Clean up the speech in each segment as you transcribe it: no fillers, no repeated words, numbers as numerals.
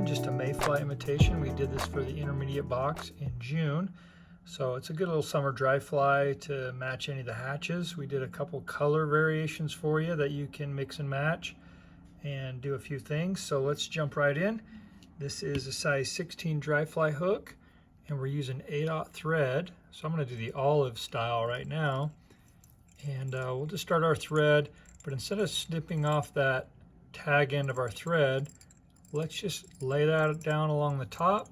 Just a Mayfly imitation. We did this for the intermediate box in June. So it's a good little summer dry fly to match any of the hatches. We did a couple color variations for you that you can mix and match and do a few things. So let's jump right in. This is a size 16 dry fly hook and we're using 8/0 thread. So I'm going to do the olive style right now. And we'll just start our thread, but instead of snipping off that tag end of our thread, let's just lay that down along the top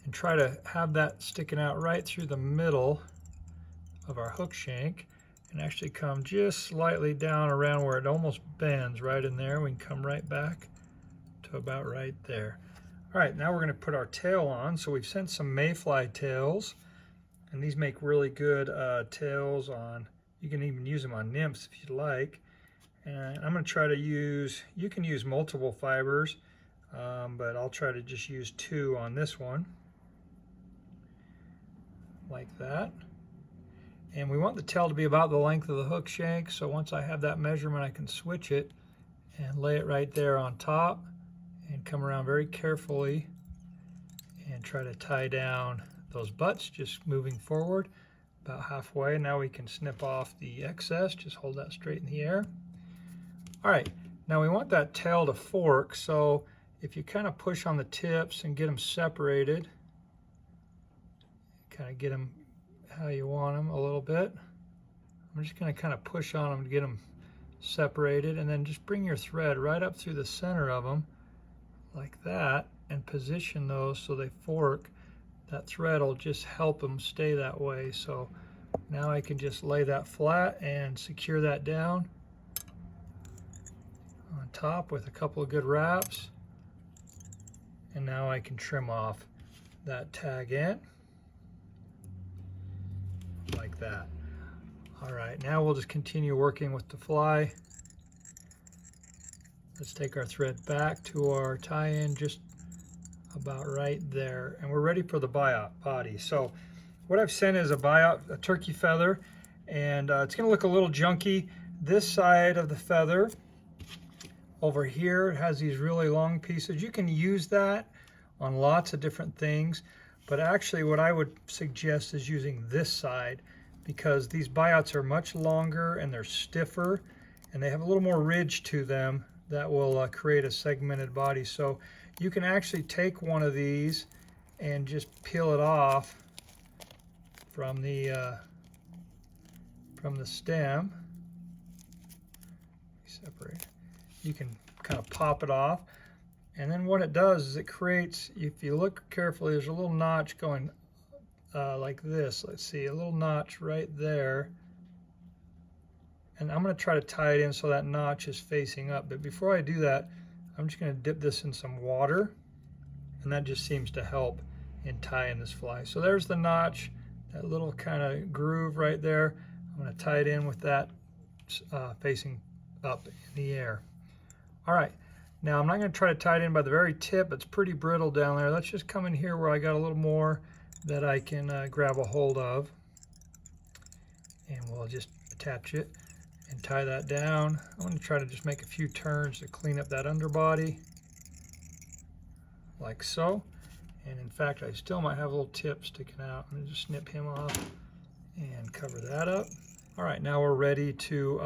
and try to have that sticking out right through the middle of our hook shank and actually come just slightly down around where it almost bends right in there. We can come right back to about right there. All right, now we're going to put our tail on. So we've sent some Mayfly tails, and these make really good tails on, you can even use them on nymphs if you'd like. And I'm going to try to use, you can use multiple fibers, but I'll try to just use 2 on this one, like that. And we want the tail to be about the length of the hook shank, so once I have that measurement I can switch it and lay it right there on top and come around very carefully and try to tie down those butts, just moving forward about halfway. Now we can snip off the excess, just hold that straight in the air. All right, now we want that tail to fork, so if you kind of push on the tips and get them separated, kind of get them how you want them a little bit. I'm just going to kind of push on them to get them separated, and then just bring your thread right up through the center of them like that and position those so they fork. That thread will just help them stay that way. So now I can just lay that flat and secure that down on top with a couple of good wraps. And now I can trim off that tag end like that. All right, now we'll just continue working with the fly. Let's take our thread back to our tie-in just about right there, and we're ready for the biot body. So what I've sent is a biot, a turkey feather, and it's going to look a little junky. This side of the feather over here has these really long pieces. You can use that on lots of different things, but actually what I would suggest is using this side, because these biots are much longer and they're stiffer and they have a little more ridge to them that will create a segmented body. So you can actually take one of these and just peel it off from the stem. Separate. You can kind of pop it off, and then what it does is it creates, if you look carefully, there's a little notch going like this. Let's see, a little notch right there, and I'm going to try to tie it in so that notch is facing up. But before I do that, I'm just going to dip this in some water, and that just seems to help in tying this fly. So there's the notch, that little kind of groove right there. I'm going to tie it in with that facing up in the air. All right, now I'm not going to try to tie it in by the very tip. It's pretty brittle down there. Let's just come in here where I got a little more that I can grab a hold of, and we'll just attach it and tie that down. I'm going to try to just make a few turns to clean up that underbody, like so. And in fact, I still might have a little tip sticking out. I'm going to just snip him off and cover that up. All right, now we're ready to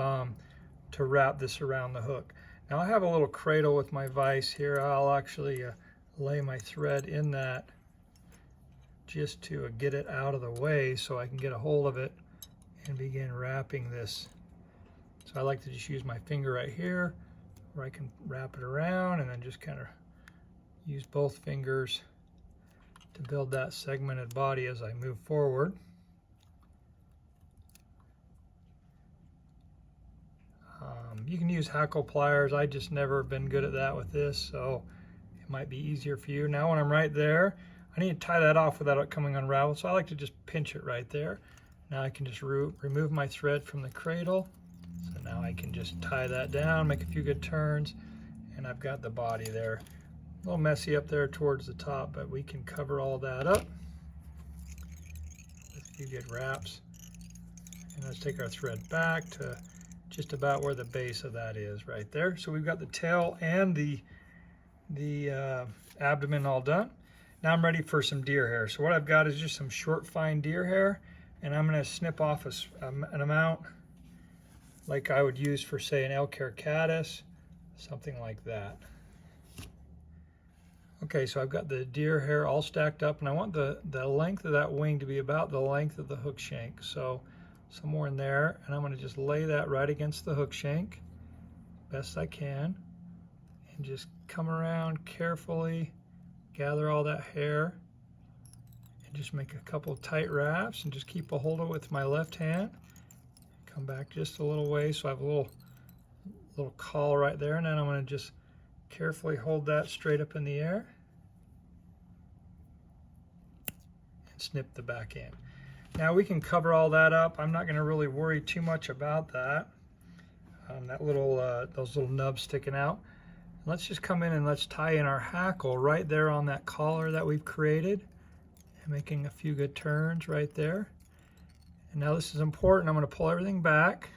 wrap this around the hook. Now I have a little cradle with my vise here. I'll actually lay my thread in that just to get it out of the way so I can get a hold of it and begin wrapping this. So I like to just use my finger right here where I can wrap it around, and then just kind of use both fingers to build that segmented body as I move forward. You can use hackle pliers. I just never been good at that with this, so it might be easier for you. Now when I'm right there, I need to tie that off without it coming unraveled, so I like to just pinch it right there. Now I can just remove my thread from the cradle. So now I can just tie that down, make a few good turns, and I've got the body there. A little messy up there towards the top, but we can cover all that up. few good wraps. And let's take our thread back to just about where the base of that is right there. So we've got the tail and the abdomen all done. Now I'm ready for some deer hair. So what I've got is just some short, fine deer hair, and I'm going to snip off an amount like I would use for, say, an elk hair caddis, something like that. Okay, so I've got the deer hair all stacked up, and I want the length of that wing to be about the length of the hook shank. So somewhere in there, and I'm going to just lay that right against the hook shank best I can, and just come around carefully, gather all that hair, and just make a couple tight wraps, and just keep a hold of it with my left hand. Come back just a little way so I have a little caul right there, and then I'm going to just carefully hold that straight up in the air and snip the back end. Now we can cover all that up. I'm not going to really worry too much about that. Those little nubs sticking out. Let's just come in and let's tie in our hackle right there on that collar that we've created, and making a few good turns right there. And now this is important. I'm going to pull everything back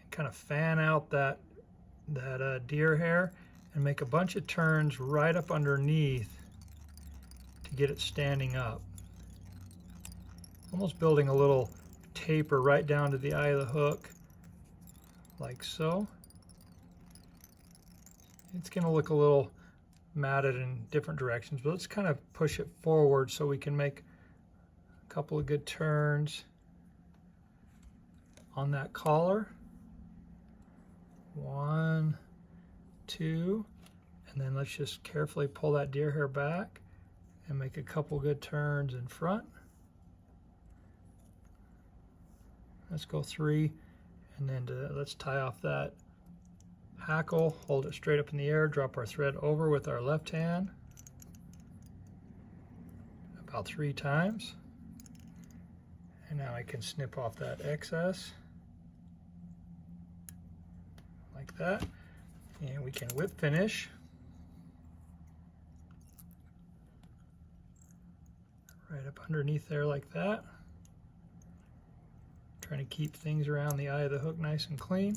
and kind of fan out that deer hair and make a bunch of turns right up underneath to get it standing up. Almost building a little taper right down to the eye of the hook, like so. It's going to look a little matted in different directions, but let's kind of push it forward so we can make a couple of good turns on that collar. 1, 2, and then let's just carefully pull that deer hair back and make a couple good turns in front. Let's go 3, and then let's tie off that hackle, hold it straight up in the air, drop our thread over with our left hand about 3 times, and now I can snip off that excess like that, and we can whip finish right up underneath there like that, trying to keep things around the eye of the hook nice and clean.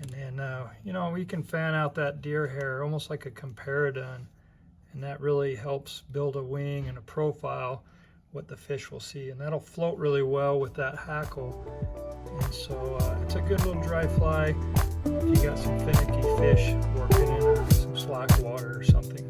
And then you know, we can fan out that deer hair almost like a comparadun, and that really helps build a wing and a profile what the fish will see, and that'll float really well with that hackle. And so it's a good little dry fly if you got some finicky fish working in some slack water or something.